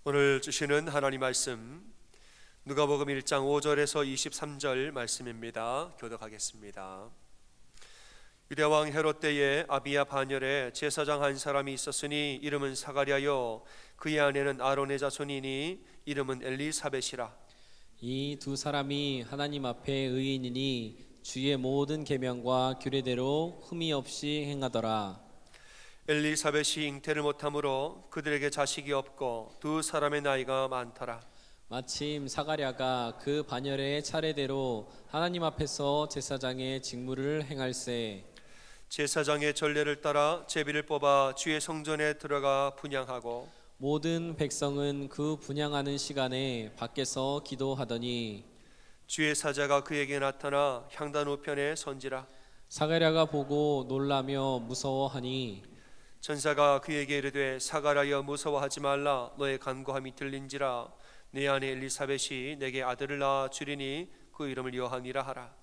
오늘 주시는 하나님 말씀 누가복음 1장 5절에서 23절 말씀입니다. 교독하겠습니다. 유대왕 헤롯 때에 아비야 반열에 제사장 한 사람이 있었으니 이름은 사가랴요 그의 아내는 아론의 자손이니 이름은 엘리사벳이라. 이 두 사람이 하나님 앞에 의인이니 주의 모든 계명과 규례대로 흠이 없이 행하더라. 엘리사벳이 잉태를 못하므로 그들에게 자식이 없고 두 사람의 나이가 많더라. 마침 사가랴가 그 반열의 차례대로 하나님 앞에서 제사장의 직무를 행할세. 제사장의 전례를 따라 제비를 뽑아 주의 성전에 들어가 분향하고 모든 백성은 그 분향하는 시간에 밖에서 기도하더니 주의 사자가 그에게 나타나 향단 우편에 선지라. 사가랴가 보고 놀라며 무서워하니 천사가 그에게 이르되 사가랴여 무서워하지 말라. 너의 간구함이 들린지라. 내 아내 엘리사벳이 내게 아들을 낳아 주리니 그 이름을 요한이라 하라.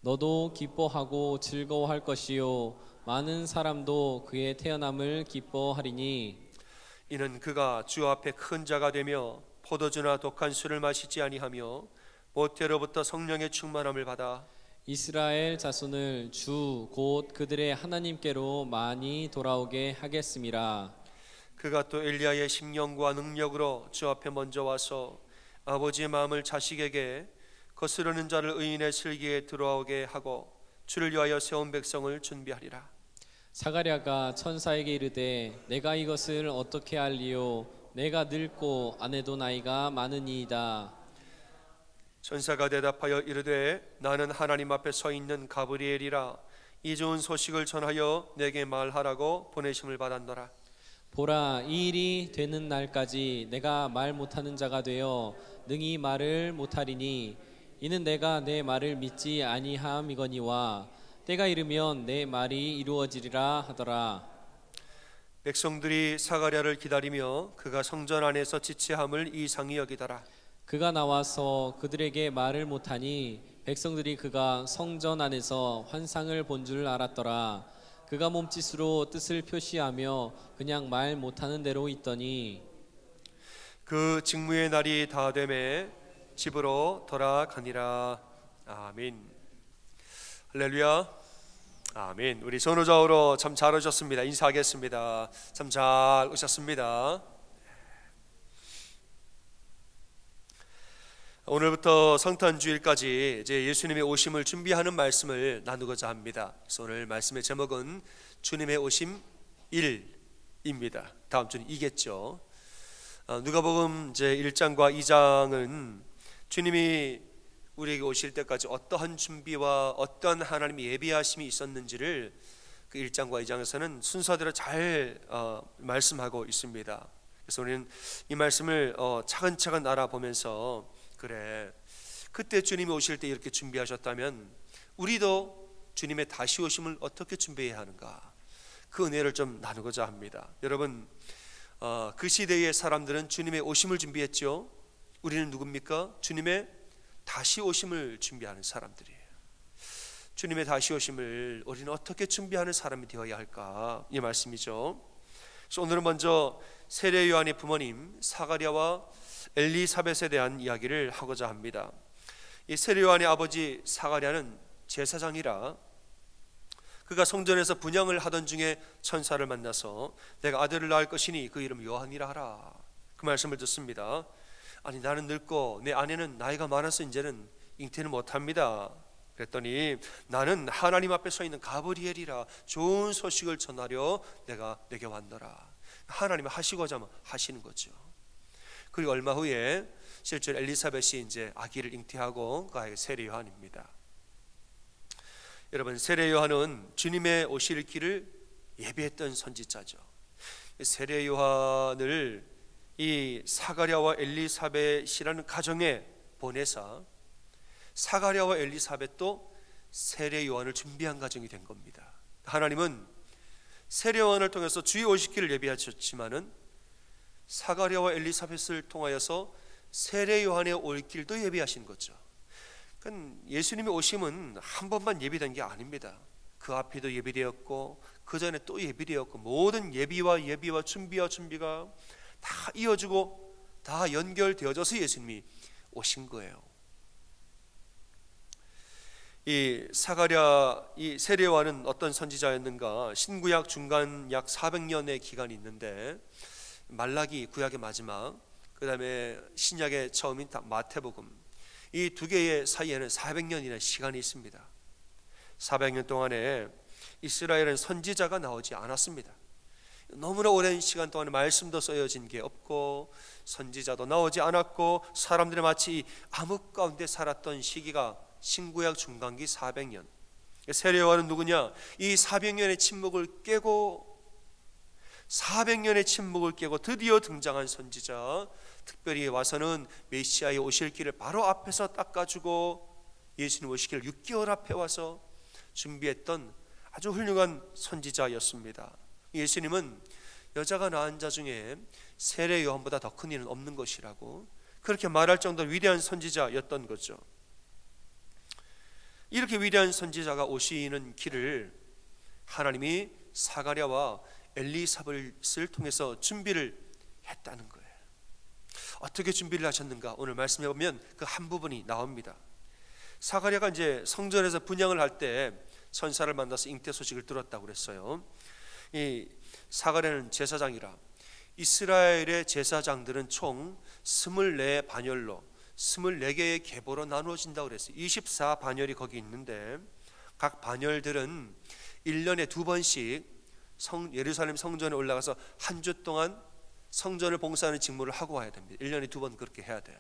너도 기뻐하고 즐거워할 것이요 많은 사람도 그의 태어남을 기뻐하리니 이는 그가 주 앞에 큰 자가 되며 포도주나 독한 술을 마시지 아니하며 모태로부터 성령의 충만함을 받아 이스라엘 자손을 주 곧 그들의 하나님께로 많이 돌아오게 하겠음이라. 그가 또 엘리야의 심령과 능력으로 주 앞에 먼저 와서 아버지의 마음을 자식에게 거스르는 자를 의인의 슬기에 들어오게 하고 주를 위하여 세운 백성을 준비하리라. 사가랴가 천사에게 이르되 내가 이것을 어떻게 알리요 내가 늙고 아내도 나이가 많으니이다. 천사가 대답하여 이르되 나는 하나님 앞에 서 있는 가브리엘이라. 이 좋은 소식을 전하여 내게 말하라고 보내심을 받았노라. 보라, 이 일이 되는 날까지 내가 말 못하는 자가 되어 능히 말을 못하리니 이는 내가 내 말을 믿지 아니함이거니와 때가 이르면 내 말이 이루어지리라 하더라. 백성들이 사가랴를 기다리며 그가 성전 안에서 지체함을 이상히 여기더라. 그가 나와서 그들에게 말을 못하니 백성들이 그가 성전 안에서 환상을 본 줄 알았더라. 그가 몸짓으로 뜻을 표시하며 그냥 말 못하는 대로 있더니 그 직무의 날이 다 되매 집으로 돌아가니라. 아멘. 할렐루야. 아멘. 우리 전우좌우로 참 잘 오셨습니다. 인사하겠습니다. 참 잘 오셨습니다. 오늘부터 성탄주일까지 이제 예수님의 오심을 준비하는 말씀을 나누고자 합니다. 그래서 오늘 말씀의 제목은 주님의 오심 1입니다. 다음 주는 2겠죠. 누가복음 이제 1장과 2장은 주님이 우리에게 오실 때까지 어떠한 준비와 어떠한 하나님의 예비하심이 있었는지를 그 1장과 2장에서는 순서대로 잘 말씀하고 있습니다. 그래서 우리는 이 말씀을 차근차근 알아보면서 그래, 그때 주님이 오실 때 이렇게 준비하셨다면 우리도 주님의 다시 오심을 어떻게 준비해야 하는가, 그 은혜를 좀 나누고자 합니다. 여러분, 그 시대의 사람들은 주님의 오심을 준비했죠. 우리는 누굽니까? 주님의 다시 오심을 준비하는 사람들이에요. 주님의 다시 오심을 우리는 어떻게 준비하는 사람이 되어야 할까, 이 말씀이죠. 그래서 오늘은 먼저 세례 요한의 부모님 사가랴와 엘리사벳에 대한 이야기를 하고자 합니다. 이 세례 요한의 아버지 사가랴는 제사장이라 그가 성전에서 분향을 하던 중에 천사를 만나서 내가 아들을 낳을 것이니 그 이름 요한이라 하라, 그 말씀을 듣습니다. 아니, 나는 늙고 내 아내는 나이가 많아서 이제는 잉태는 못합니다. 그랬더니 나는 하나님 앞에 서 있는 가브리엘이라. 좋은 소식을 전하려 내가 내게 왔노라. 하나님이 하시고자 하시는 거죠. 그리고 얼마 후에 실제로 엘리사벳이 이제 아기를 잉태하고 그가 세례 요한입니다. 여러분, 세례 요한은 주님의 오실 길을 예비했던 선지자죠. 세례 요한을 이 사가랴와 엘리사벳이라는 가정에 보내사 사가랴와 엘리사벳도 세례 요한을 준비한 가정이 된 겁니다. 하나님은 세례 요한을 통해서 주의 오실 길을 예비하셨지만은 사가랴와 엘리사벳을 통하여서 세례 요한의 올 길도 예비하신 거죠. 그러니까 예수님의 오심은 한 번만 예비된 게 아닙니다. 그 앞에도 예비되었고 그 전에 또 예비되었고 모든 예비와 준비가 다 이어지고 다 연결되어져서 예수님이 오신 거예요. 이 사가랴, 이 세례요한은 어떤 선지자였는가? 신구약 중간 약 400년의 기간이 있는데, 말라기 구약의 마지막, 그 다음에 신약의 처음인 마태복음, 이 두 개의 사이에는 400년이라는 시간이 있습니다. 400년 동안에 이스라엘은 선지자가 나오지 않았습니다. 너무나 오랜 시간 동안에 말씀도 쓰여진 게 없고 선지자도 나오지 않았고 사람들이 마치 암흑 가운데 살았던 시기가 신구약 중간기 400년. 세례요한은 누구냐? 이 400년의 침묵을 깨고 400년의 침묵을 깨고 드디어 등장한 선지자. 특별히 와서는 메시아의 오실 길을 바로 앞에서 닦아주고 예수님 오실 길 6개월 앞에 와서 준비했던 아주 훌륭한 선지자였습니다. 예수님은 여자가 낳은 자 중에 세례 요한보다 더 큰 이는 없는 것이라고 그렇게 말할 정도로 위대한 선지자였던 거죠. 이렇게 위대한 선지자가 오시는 길을 하나님이 사가랴와 엘리사벳을 통해서 준비를 했다는 거예요. 어떻게 준비를 하셨는가? 오늘 말씀해 보면 그 한 부분이 나옵니다. 사가랴가 이제 성전에서 분향을 할 때 천사를 만나서 잉태 소식을 들었다고 그랬어요. 이 사가랴는 제사장이라 이스라엘의 제사장들은 총 24반열로 24개의 계보로 나누어진다고 그랬어요. 24반열이 거기 있는데 각 반열들은 1년에 2번씩 예루살렘 성전에 올라가서 한 주 동안 성전을 봉사하는 직무를 하고 와야 됩니다. 1년에 2번 그렇게 해야 돼요.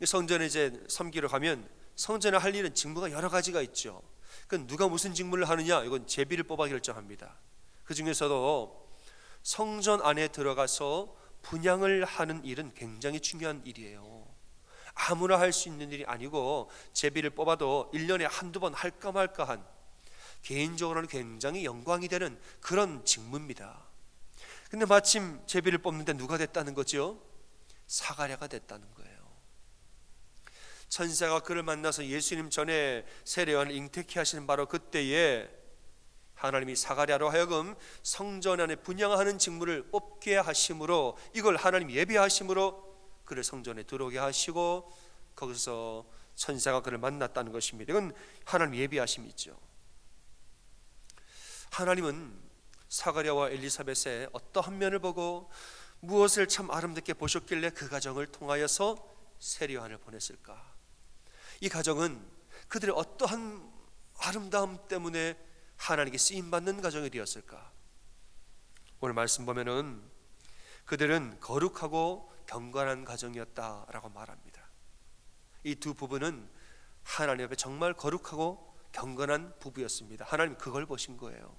성전에 이제 섬기러 가면 성전에 할 일은 직무가 여러 가지가 있죠. 그건 누가 무슨 직무를 하느냐, 이건 제비를 뽑아 결정합니다. 그 중에서도 성전 안에 들어가서 분향을 하는 일은 굉장히 중요한 일이에요. 아무나 할 수 있는 일이 아니고 제비를 뽑아도 1년에 한두 번 할까 말까한 개인적으로는 굉장히 영광이 되는 그런 직무입니다. 근데 마침 제비를 뽑는데 누가 됐다는 거죠? 사가랴가 됐다는 거예요. 천사가 그를 만나서 예수님 전에 세례요한을 잉태케 하시는 바로 그때에 하나님이 사가랴로 하여금 성전 안에 분향하는 직무를 뽑게 하심으로, 이걸 하나님 예비하심으로 그를 성전에 들어오게 하시고 거기서 천사가 그를 만났다는 것입니다. 이건 하나님 예비하심이죠. 하나님은 사가랴와 엘리사벳의 어떠한 면을 보고 무엇을 참 아름답게 보셨길래 그 가정을 통하여서 세례요한을 보냈을까? 이 가정은 그들의 어떠한 아름다움 때문에 하나님께 쓰임받는 가정이 되었을까? 오늘 말씀 보면은 그들은 거룩하고 경건한 가정이었다라고 말합니다. 이 두 부부는 하나님 앞에 정말 거룩하고 경건한 부부였습니다. 하나님 그걸 보신 거예요.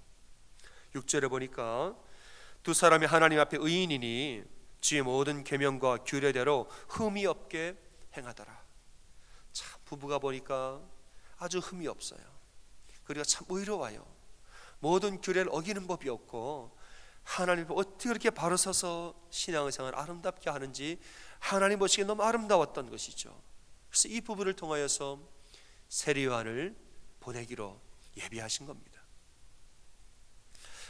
6절에 보니까 두 사람이 하나님 앞에 의인이니 주의 모든 계명과 규례대로 흠이 없게 행하더라. 참 부부가 보니까 아주 흠이 없어요. 그리고 참 의로워요. 모든 규례를 어기는 법이 없고 하나님 앞에 어떻게 그렇게 바로 서서 신앙생활을 아름답게 하는지 하나님 보시기에 너무 아름다웠던 것이죠. 그래서 이 부부를 통하여서 세례요한을 보내기로 예비하신 겁니다.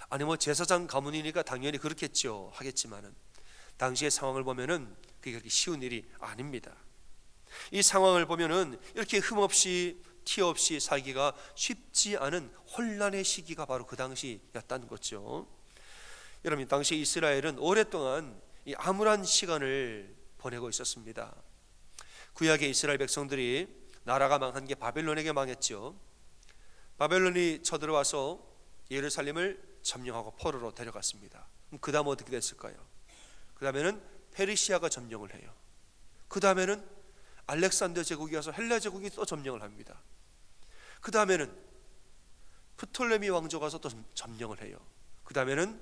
아니 뭐 제사장 가문이니까 당연히 그렇겠죠 하겠지만은 당시의 상황을 보면은 그게 그렇게 쉬운 일이 아닙니다. 이 상황을 보면은 이렇게 흠없이 티 없이 살기가 쉽지 않은 혼란의 시기가 바로 그 당시였다는 거죠. 여러분, 당시 이스라엘은 오랫동안 이 암울한 시간을 보내고 있었습니다. 구약의 이스라엘 백성들이 나라가 망한 게 바벨론에게 망했죠. 바벨론이 쳐들어와서 예루살렘을 점령하고 포로로 데려갔습니다. 그럼 그 다음 어떻게 됐을까요? 그 다음에는 페르시아가 점령을 해요. 그 다음에는 알렉산더 제국이 와서 헬라 제국이 또 점령을 합니다. 그 다음에는 프톨레미 왕조가 와서 또 점령을 해요. 그 다음에는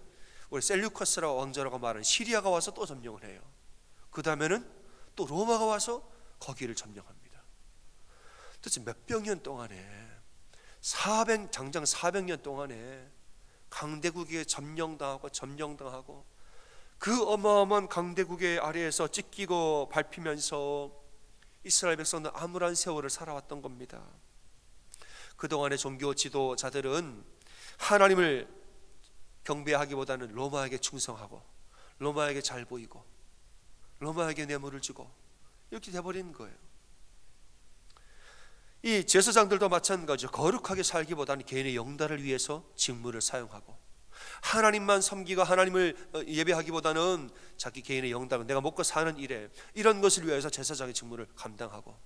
우리 셀류커스라 왕조라고 말하는 시리아가 와서 또 점령을 해요. 그 다음에는 또 로마가 와서 거기를 점령합니다. 도대체 몇백 년 동안에 장장 400년 동안에 강대국에 점령당하고 그 어마어마한 강대국의 아래에서 찢기고 밟히면서 이스라엘 백성은 암울한 세월을 살아왔던 겁니다. 그동안의 종교 지도자들은 하나님을 경배하기보다는 로마에게 충성하고 로마에게 잘 보이고 로마에게 뇌물을 주고 이렇게 돼버리는 거예요. 이 제사장들도 마찬가지죠. 거룩하게 살기보다는 개인의 영달을 위해서 직무를 사용하고, 하나님만 섬기고 하나님을 예배하기보다는 자기 개인의 영달, 내가 먹고 사는 일에 이런 것을 위해서 제사장의 직무를 감당하고,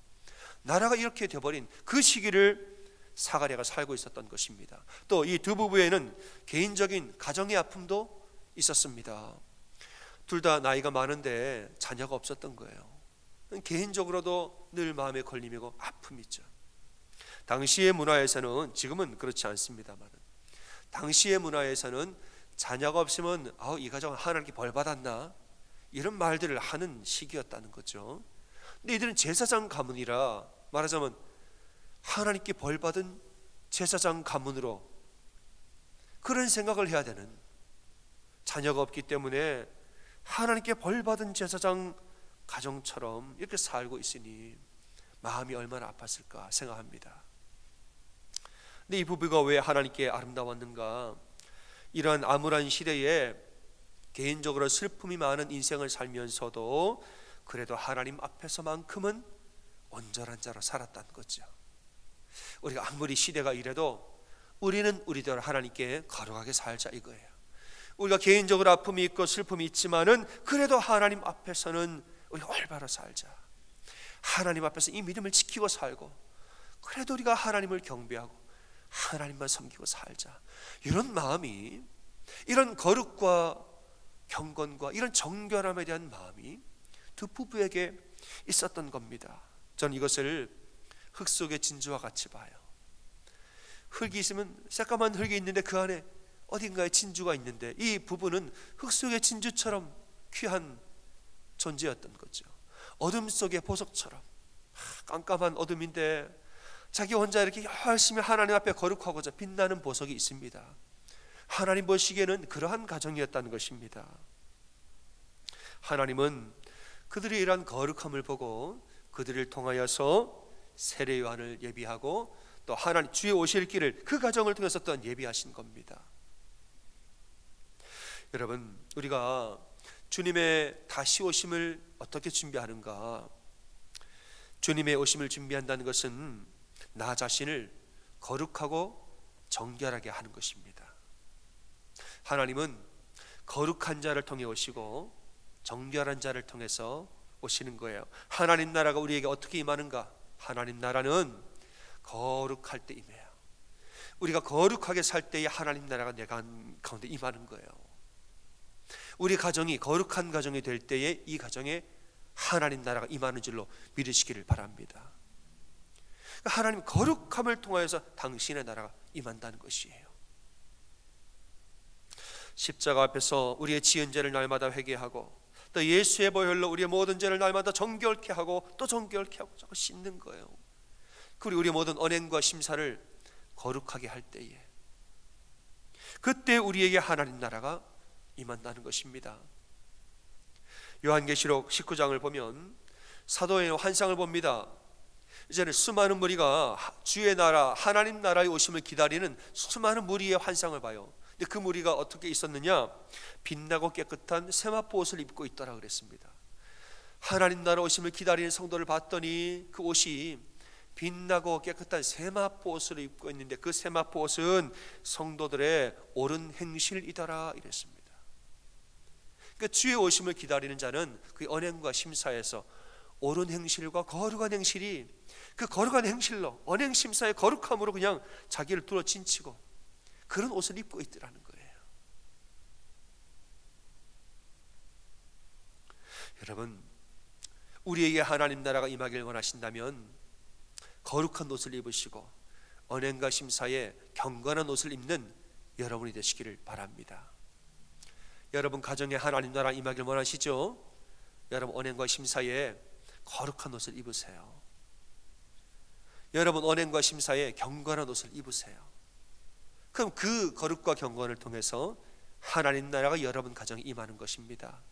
나라가 이렇게 돼버린 그 시기를 사가랴가 살고 있었던 것입니다. 또 이 두 부부에는 개인적인 가정의 아픔도 있었습니다. 둘 다 나이가 많은데 자녀가 없었던 거예요. 개인적으로도 늘 마음에 걸림이고 아픔이죠. 당시의 문화에서는, 지금은 그렇지 않습니다만, 당시의 문화에서는 자녀가 없으면 이 가정은 하나님께 벌 받았나, 이런 말들을 하는 시기였다는 거죠. 근데 이들은 제사장 가문이라, 말하자면 하나님께 벌 받은 제사장 가문으로 그런 생각을 해야 되는, 자녀가 없기 때문에 하나님께 벌 받은 제사장 가정처럼 이렇게 살고 있으니 마음이 얼마나 아팠을까 생각합니다. 근데 이 부부가 왜 하나님께 아름다웠는가? 이러한 암울한 시대에 개인적으로 슬픔이 많은 인생을 살면서도 그래도 하나님 앞에서만큼은 온전한 자로 살았다는 거죠. 우리가 아무리 시대가 이래도 우리는 우리대로 하나님께 거룩하게 살자 이거예요. 우리가 개인적으로 아픔이 있고 슬픔이 있지만은 그래도 하나님 앞에서는 우리가 올바로 살자. 하나님 앞에서 이 믿음을 지키고 살고, 그래도 우리가 하나님을 경배하고 하나님만 섬기고 살자. 이런 마음이, 이런 거룩과 경건과 이런 정결함에 대한 마음이 두 부부에게 있었던 겁니다. 저는 이것을 흙 속의 진주와 같이 봐요. 흙이 있으면, 새까만 흙이 있는데 그 안에 어딘가에 진주가 있는데, 이 부부는 흙 속의 진주처럼 귀한 존재였던 거죠. 어둠 속의 보석처럼 깜깜한 어둠인데 자기 혼자 이렇게 열심히 하나님 앞에 거룩하고자 빛나는 보석이 있습니다. 하나님 보시기에는 그러한 가정이었다는 것입니다. 하나님은 그들의 이러한 거룩함을 보고 그들을 통하여서 세례 요한을 예비하고, 또 하나님 주의 오실 길을 그 가정을 통해서 또한 예비하신 겁니다. 여러분, 우리가 주님의 다시 오심을 어떻게 준비하는가? 주님의 오심을 준비한다는 것은 나 자신을 거룩하고 정결하게 하는 것입니다. 하나님은 거룩한 자를 통해 오시고 정결한 자를 통해서 오시는 거예요. 하나님 나라가 우리에게 어떻게 임하는가? 하나님 나라는 거룩할 때 임해요. 우리가 거룩하게 살 때에 하나님 나라가 내 가운데 임하는 거예요. 우리 가정이 거룩한 가정이 될 때에 이 가정에 하나님 나라가 임하는 줄로 믿으시기를 바랍니다. 하나님 거룩함을 통하여서 당신의 나라가 임한다는 것이에요. 십자가 앞에서 우리의 지은 죄를 날마다 회개하고, 또 예수의 보혈로 우리의 모든 죄를 날마다 정결케 하고 또 정결케 하고 자꾸 씻는 거예요. 그리고 우리의 모든 언행과 심사를 거룩하게 할 때에, 그때 우리에게 하나님 나라가 임한다는 것입니다. 요한계시록 19장을 보면 사도의 환상을 봅니다. 이제는 수많은 무리가 주의 나라, 하나님 나라의 오심을 기다리는 수많은 무리의 환상을 봐요. 근데 그 무리가 어떻게 있었느냐? 빛나고 깨끗한 세마포 옷을 입고 있더라 그랬습니다. 하나님 나라 오심을 기다리는 성도를 봤더니 그 옷이 빛나고 깨끗한 세마포 옷을 입고 있는데, 그 세마포 옷은 성도들의 옳은 행실이더라 이랬습니다. 그러니까 주의 오심을 기다리는 자는 그 언행과 심사에서 옳은 행실과 거룩한 행실이, 그 거룩한 행실로 언행 심사의 거룩함으로 그냥 자기를 뚫어 진치고 그런 옷을 입고 있더라는 거예요. 여러분, 우리에게 하나님 나라가 임하길 원하신다면 거룩한 옷을 입으시고 언행과 심사에 경건한 옷을 입는 여러분이 되시기를 바랍니다. 여러분 가정에 하나님 나라 임하길 원하시죠? 여러분 언행과 심사에 거룩한 옷을 입으세요. 여러분 언행과 심사에 경건한 옷을 입으세요. 그럼 그 거룩과 경건을 통해서 하나님 나라가 여러분 가정에 임하는 것입니다.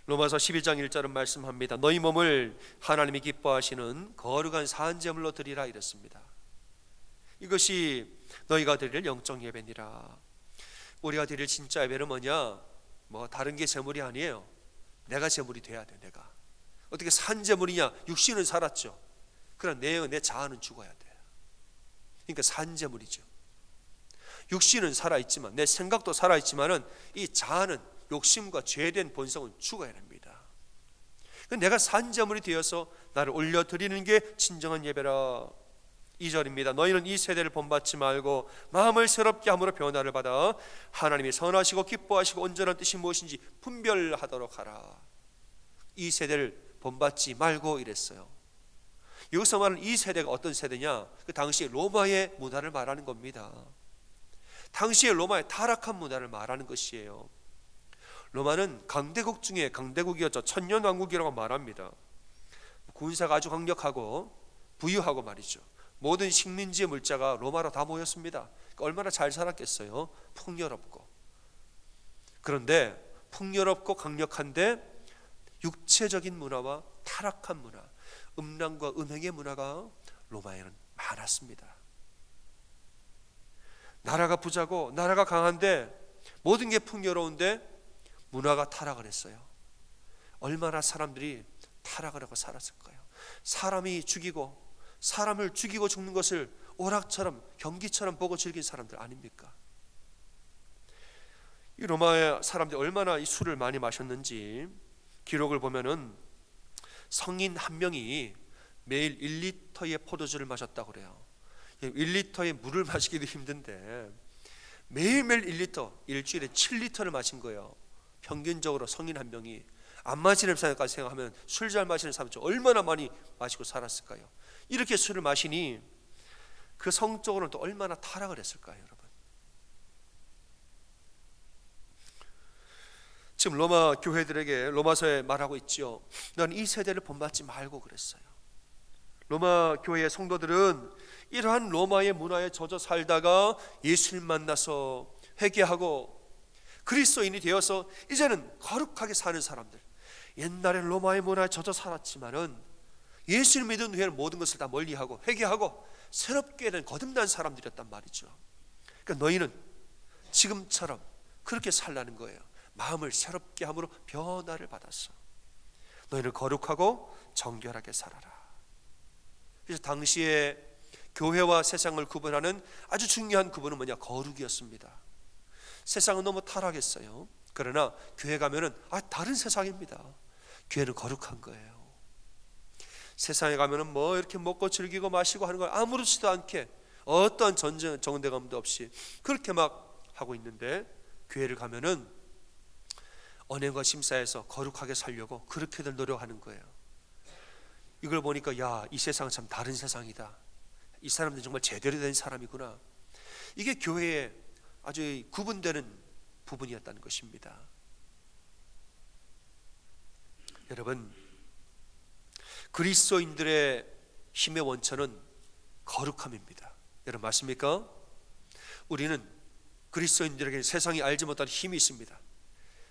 로마서 12장 1절은 말씀합니다. 너희 몸을 하나님이 기뻐하시는 거룩한 산제물로 드리라 이랬습니다. 이것이 너희가 드릴 영적 예배니라. 우리가 드릴 진짜 예배는 뭐냐? 다른 게 제물이 아니에요. 내가 제물이 돼야 돼. 내가 어떻게 산 제물이냐? 육신은 살았죠. 그러나 내 자아는 죽어야 돼. 그러니까 산 제물이죠. 육신은 살아있지만, 내 생각도 살아있지만은 이 자아는, 욕심과 죄된 본성은 죽어야 됩니다. 내가 산 제물이 되어서 나를 올려드리는 게 진정한 예배라. 2절입니다. 너희는 이 세대를 본받지 말고 마음을 새롭게 함으로 변화를 받아 하나님이 선하시고 기뻐하시고 온전한 뜻이 무엇인지 분별하도록 하라. 이 세대를 본받지 말고 이랬어요. 여기서 말하는 이 세대가 어떤 세대냐? 그 당시에 로마의 문화를 말하는 겁니다. 당시의 로마의 타락한 문화를 말하는 것이에요. 로마는 강대국 중에 강대국이었죠. 천년왕국이라고 말합니다. 군사가 아주 강력하고 부유하고 말이죠. 모든 식민지의 물자가 로마로 다 모였습니다. 그러니까 얼마나 잘 살았겠어요. 풍요롭고. 그런데 풍요롭고 강력한데 육체적인 문화와 타락한 문화, 음란과 음행의 문화가 로마에는 많았습니다. 나라가 부자고 나라가 강한데 모든 게 풍요로운데 문화가 타락을 했어요. 얼마나 사람들이 타락을 하고 살았을까요? 사람이 죽이고, 사람을 죽이고 죽는 것을 오락처럼 경기처럼 보고 즐긴 사람들 아닙니까? 이 로마의 사람들이 얼마나 이 술을 많이 마셨는지 기록을 보면은 성인 한 명이 매일 1리터의 포도주를 마셨다고 그래요. 1리터의 물을 마시기도 힘든데 매일매일 1리터, 일주일에 7리터를 마신 거예요. 평균적으로 성인 한 명이. 안 마시는 사람까지 생각하면 술 잘 마시는 사람이 얼마나 많이 마시고 살았을까요? 이렇게 술을 마시니 그 성적으로는 또 얼마나 타락을 했을까요, 여러분? 지금 로마 교회들에게 로마서에 말하고 있죠. 넌 이 세대를 본받지 말고 그랬어요. 로마 교회의 성도들은 이러한 로마의 문화에 젖어 살다가 예수님 만나서 회개하고 그리스도인이 되어서 이제는 거룩하게 사는 사람들. 옛날엔 로마의 문화에 젖어 살았지만은 예수를 믿은 후에는 모든 것을 다 멀리하고 회개하고 새롭게 된 거듭난 사람들이었단 말이죠. 그러니까 너희는 지금처럼 그렇게 살라는 거예요. 마음을 새롭게 함으로 변화를 받았어. 너희는 거룩하고 정결하게 살아라. 그래서 당시에 교회와 세상을 구분하는 아주 중요한 구분은 뭐냐? 거룩이었습니다. 세상은 너무 타락했어요. 그러나 교회 가면은 다른 세상입니다. 교회는 거룩한 거예요. 세상에 가면은 뭐 이렇게 먹고 즐기고 마시고 하는 걸 아무렇지도 않게 어떤 정대감도 없이 그렇게 막 하고 있는데, 교회를 가면은 언행과 심사에서 거룩하게 살려고 그렇게들 노력하는 거예요. 이걸 보니까 이 세상은 참 다른 세상이다. 이 사람들은 정말 제대로 된 사람이구나. 이게 교회의 아주 구분되는 부분이었다는 것입니다. 여러분, 그리스도인들의 힘의 원천은 거룩함입니다. 여러분 맞습니까? 우리는 그리스도인들에게 세상이 알지 못하는 힘이 있습니다.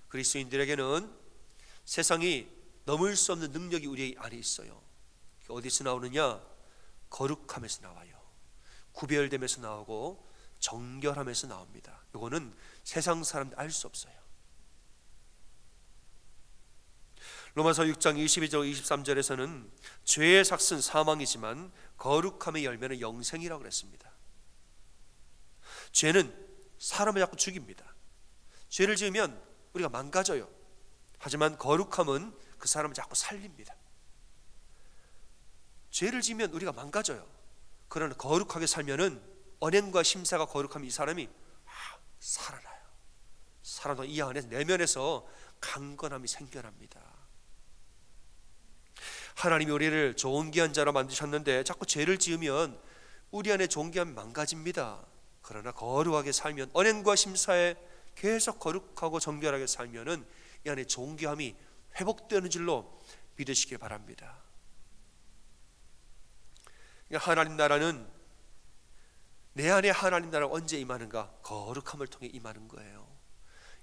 그리스도인들에게는 세상이 넘을 수 없는 능력이 우리 안에 있어요. 어디서 나오느냐? 거룩함에서 나와요. 구별됨에서 나오고 정결함에서 나옵니다. 이거는 세상 사람들 알 수 없어요. 로마서 6장 22절 23절에서는 죄의 삭은 사망이지만 거룩함의 열매는 영생이라고 그랬습니다. 죄는 사람을 자꾸 죽입니다. 죄를 지으면 우리가 망가져요. 하지만 거룩함은 그 사람을 자꾸 살립니다. 죄를 지으면 우리가 망가져요. 그러나 거룩하게 살면은 언행과 심사가 거룩하면 이 사람이 살아나요. 살아나 이 안에서 내면에서 강건함이 생겨납니다. 하나님이 우리를 좋은 귀한 자로 만드셨는데 자꾸 죄를 지으면 우리 안에 좋은 귀함이 망가집니다. 그러나 거룩하게 살면, 언행과 심사에 계속 거룩하고 정결하게 살면은 이 안에 좋은 귀함이 회복되는 줄로 믿으시길 바랍니다. 하나님 나라는, 내 안에 하나님 나라가 언제 임하는가? 거룩함을 통해 임하는 거예요.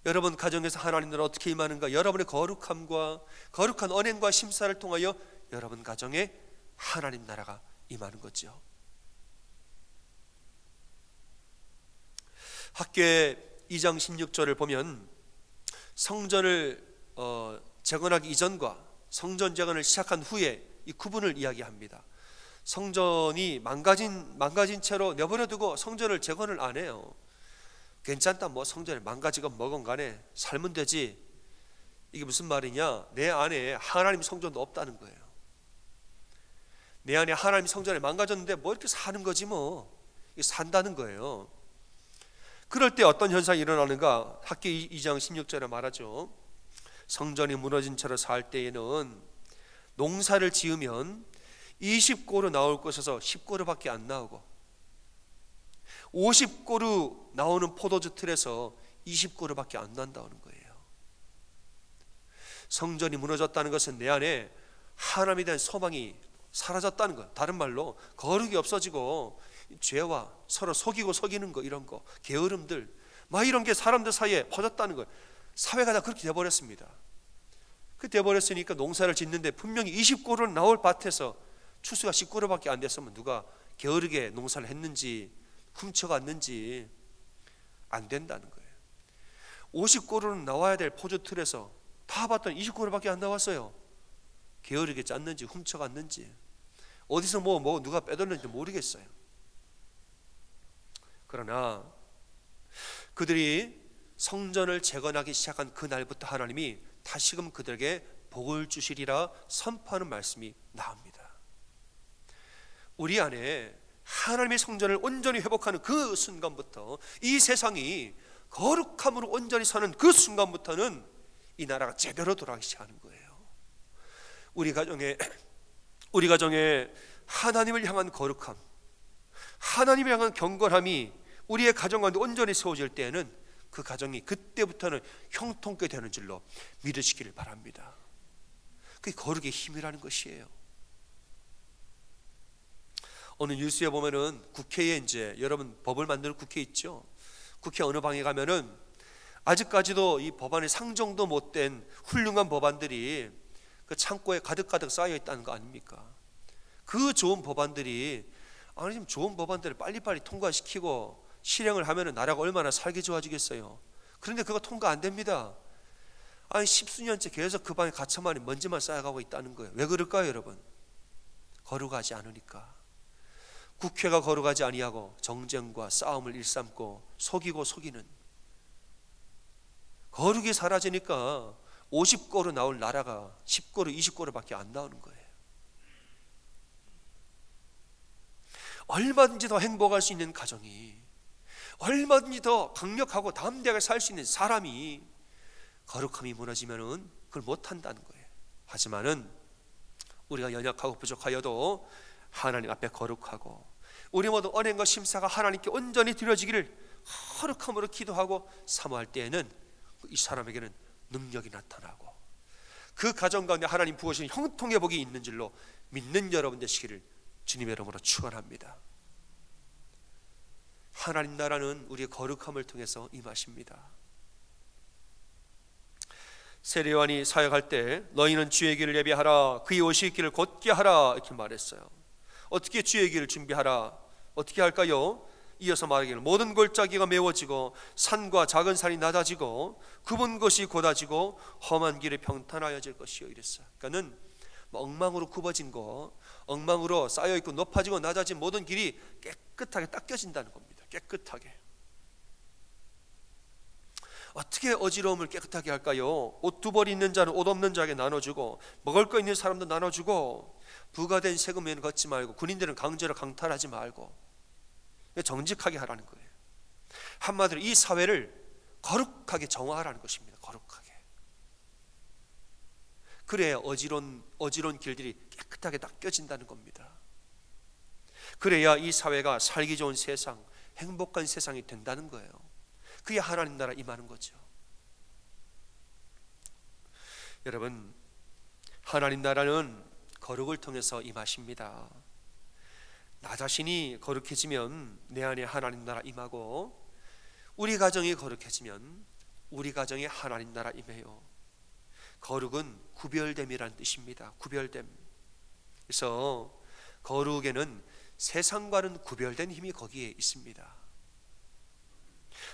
여러분 가정에서 하나님 나라 어떻게 임하는가? 여러분의 거룩함과 거룩한 언행과 심사를 통하여 여러분 가정에 하나님 나라가 임하는 거죠. 학교의 2장 16절을 보면 성전을 재건하기 이전과 성전 재건을 시작한 후에 이 구분을 이야기합니다. 성전이 망가진 채로 내버려두고 성전을 재건을 안 해요. 괜찮다, 뭐 성전이 망가지건 뭐건 간에 살면 되지. 이게 무슨 말이냐? 내 안에 하나님 성전도 없다는 거예요. 내 안에 하나님 성전이 망가졌는데 뭐 이렇게 사는 거지 뭐. 이게 산다는 거예요. 그럴 때 어떤 현상이 일어나는가? 학기 2장 16절에 말하죠. 성전이 무너진 채로 살 때에는 농사를 지으면 20고루 나올 것에서 10고루밖에 안 나오고 50고루 나오는 포도주 틀에서 20고루밖에 안 난다는 거예요. 성전이 무너졌다는 것은 내 안에 하나님에 대한 소망이 사라졌다는 것. 다른 말로 거룩이 없어지고 죄와 서로 속이고 속이는 거, 이런 거, 게으름들 막 이런 게 사람들 사이에 퍼졌다는 거예요. 사회가 다 그렇게 돼버렸습니다. 그렇게 돼버렸으니까 농사를 짓는데 분명히 20고루 나올 밭에서 추수가 10고루밖에 안 됐으면 누가 게으르게 농사를 했는지 훔쳐갔는지 안 된다는 거예요. 50고루는 나와야 될 포주 틀에서 다 봤더니 20고루밖에 안 나왔어요. 게으르게 짰는지 훔쳐갔는지 어디서 뭐 누가 빼돌렸는지 모르겠어요. 그러나 그들이 성전을 재건하기 시작한 그날부터 하나님이 다시금 그들에게 복을 주시리라 선포하는 말씀이 나옵니다. 우리 안에 하나님의 성전을 온전히 회복하는 그 순간부터 이 세상이 거룩함으로 온전히 사는 그 순간부터는 이 나라가 제대로 돌아가기 시작하는 거예요. 우리 가정에 하나님을 향한 거룩함, 하나님을 향한 경건함이 우리의 가정 가운데 온전히 세워질 때에는 그 가정이 그때부터는 형통케 되는 줄로 믿으시기를 바랍니다. 그게 거룩의 힘이라는 것이에요. 어느 뉴스에 보면은 국회에 이제 여러분 법을 만드는 국회 있죠. 국회 어느 방에 가면은 아직까지도 이 법안이 상정도 못된 훌륭한 법안들이 그 창고에 가득가득 쌓여 있다는 거 아닙니까? 그 좋은 법안들이 아니 지금 좋은 법안들을 빨리빨리 통과시키고 실행을 하면은 나라가 얼마나 살기 좋아지겠어요. 그런데 그거 통과 안 됩니다. 아니 10수년째 계속 그 방에 갇혀만 먼지만 쌓여가고 있다는 거예요. 왜 그럴까요, 여러분? 거룩하지 않으니까. 국회가 거룩하지 아니하고 정쟁과 싸움을 일삼고 속이고 속이는, 거룩이 사라지니까 50고루 나올 나라가 10고루 20고루밖에 안 나오는 거예요. 얼마든지 더 행복할 수 있는 가정이, 얼마든지 더 강력하고 담대하게 살 수 있는 사람이 거룩함이 무너지면은 그걸 못한다는 거예요. 하지만은 우리가 연약하고 부족하여도 하나님 앞에 거룩하고 우리 모두 언행과 심사가 하나님께 온전히 드려지기를 거룩함으로 기도하고 사모할 때에는 이 사람에게는 능력이 나타나고 그 가정 가운데 하나님 부으시는 형통의 복이 있는 줄로 믿는 여러분 되시기를 주님의 이름으로 축원합니다. 하나님 나라는 우리의 거룩함을 통해서 임하십니다. 세례요한이 사역할 때 너희는 주의 길을 예비하라, 그의 오실 길을 곧게 하라 이렇게 말했어요. 어떻게 주의 길을 준비하라? 어떻게 할까요? 이어서 말하기를 모든 골짜기가 메워지고 산과 작은 산이 낮아지고 굽은 것이 곧아지고 험한 길이 평탄하여질 것이요 이랬어요. 그러니까는 엉망으로 굽어진 거, 엉망으로 쌓여있고 높아지고 낮아진 모든 길이 깨끗하게 닦여진다는 겁니다. 깨끗하게. 어떻게 어지러움을 깨끗하게 할까요? 옷 두 벌이 있는 자는 옷 없는 자에게 나눠주고 먹을 거 있는 사람도 나눠주고 부과된 세금에는 걷지 말고 군인들은 강제로 강탈하지 말고 정직하게 하라는 거예요. 한마디로 이 사회를 거룩하게 정화하라는 것입니다. 거룩하게. 그래야 어지러운 길들이 깨끗하게 닦여진다는 겁니다. 그래야 이 사회가 살기 좋은 세상, 행복한 세상이 된다는 거예요. 그게 하나님 나라 임하는 거죠. 여러분, 하나님 나라는 거룩을 통해서 임하십니다. 나 자신이 거룩해지면 내 안에 하나님 나라 임하고 우리 가정이 거룩해지면 우리 가정에 하나님 나라 임해요. 거룩은 구별됨이라는 뜻입니다. 구별됨. 그래서 거룩에는 세상과는 구별된 힘이 거기에 있습니다.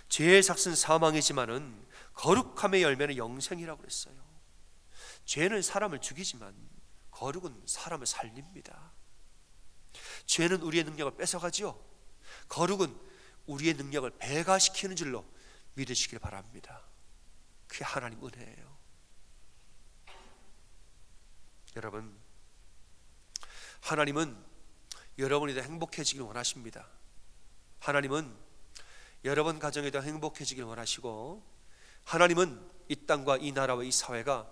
죄의 삭은 사망이지만은 거룩함의 열매는 영생이라고 그랬어요. 죄는 사람을 죽이지만 거룩은 사람을 살립니다. 죄는 우리의 능력을 뺏어가지요. 거룩은 우리의 능력을 배가시키는 줄로 믿으시길 바랍니다. 그게 하나님 은혜예요. 여러분, 하나님은 여러분이 더 행복해지길 원하십니다. 하나님은 여러분 가정이 더 행복해지길 원하시고, 하나님은 이 땅과 이 나라와 이 사회가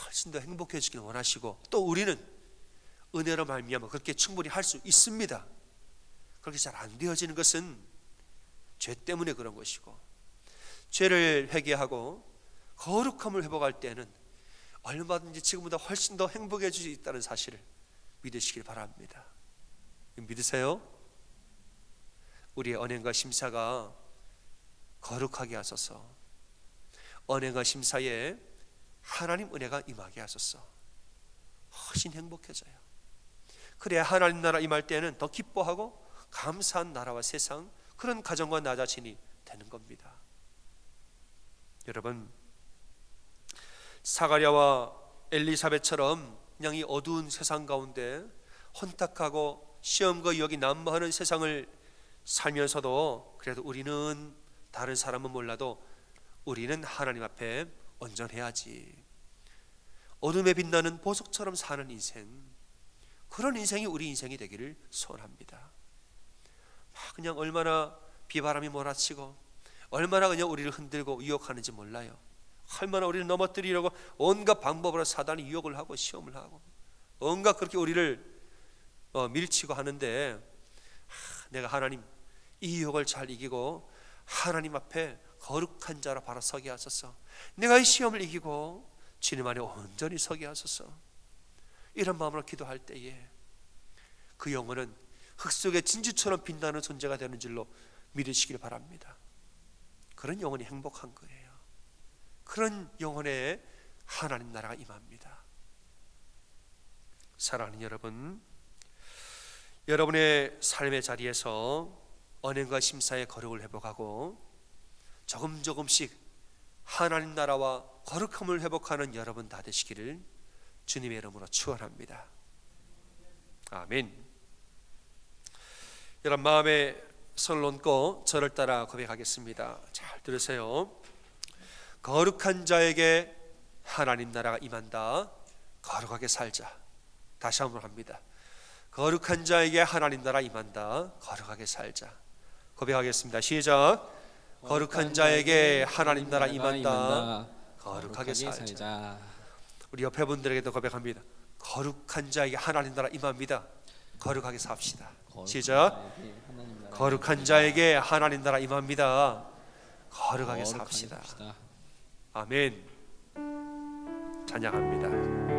훨씬 더 행복해지길 원하시고, 또 우리는 은혜로 말미암아 그렇게 충분히 할 수 있습니다. 그렇게 잘 안 되어지는 것은 죄 때문에 그런 것이고, 죄를 회개하고 거룩함을 회복할 때는 얼마든지 지금보다 훨씬 더 행복해질 수 있다는 사실을 믿으시길 바랍니다. 믿으세요? 우리의 언행과 심사가 거룩하게 하소서. 언행과 심사에 하나님 은혜가 임하게 하소서. 훨씬 행복해져요. 그래야 하나님 나라 임할 때는 더 기뻐하고 감사한 나라와 세상, 그런 가정과 나 자신이 되는 겁니다. 여러분, 사가랴와 엘리사벳처럼 그냥 이 어두운 세상 가운데 혼탁하고 시험과 유혹이 난무하는 세상을 살면서도 그래도 우리는, 다른 사람은 몰라도 우리는 하나님 앞에 온전해야지, 어둠에 빛나는 보석처럼 사는 인생, 그런 인생이 우리 인생이 되기를 소원합니다. 그냥 얼마나 비바람이 몰아치고 얼마나 그냥 우리를 흔들고 유혹하는지 몰라요. 얼마나 우리를 넘어뜨리려고 온갖 방법으로 사단이 유혹을 하고 시험을 하고 온갖 그렇게 우리를 밀치고 하는데, 내가 하나님 이 유혹을 잘 이기고 하나님 앞에 거룩한 자로 바로 서게 하소서. 내가 이 시험을 이기고 주님 안에 온전히 서게 하소서. 이런 마음으로 기도할 때에 그 영혼은 흙 속의 진주처럼 빛나는 존재가 되는 줄로 믿으시길 바랍니다. 그런 영혼이 행복한 거예요. 그런 영혼에 하나님 나라가 임합니다. 사랑하는 여러분, 여러분의 삶의 자리에서 언행과 심사의 거룩을 회복하고 조금씩 하나님 나라와 거룩함을 회복하는 여러분 다 되시기를 주님의 이름으로 축원합니다. 아멘. 여러분, 마음에 손을 얹고 저를 따라 고백하겠습니다. 잘 들으세요. 거룩한 자에게 하나님 나라가 임한다. 거룩하게 살자. 다시 한번 합니다. 거룩한 자에게 하나님 나라 임한다. 거룩하게 살자. 고백하겠습니다. 시작. 거룩한 자에게 하나님 나라 임한다. 거룩하게 살자. 우리 옆에 분들에게도 고백합니다. 거룩한 자에게 하나님 나라 임합니다. 거룩하게 삽시다. 시작. 거룩한 자에게 하나님 나라 임합니다. 거룩하게 삽시다. 아멘. 찬양합니다.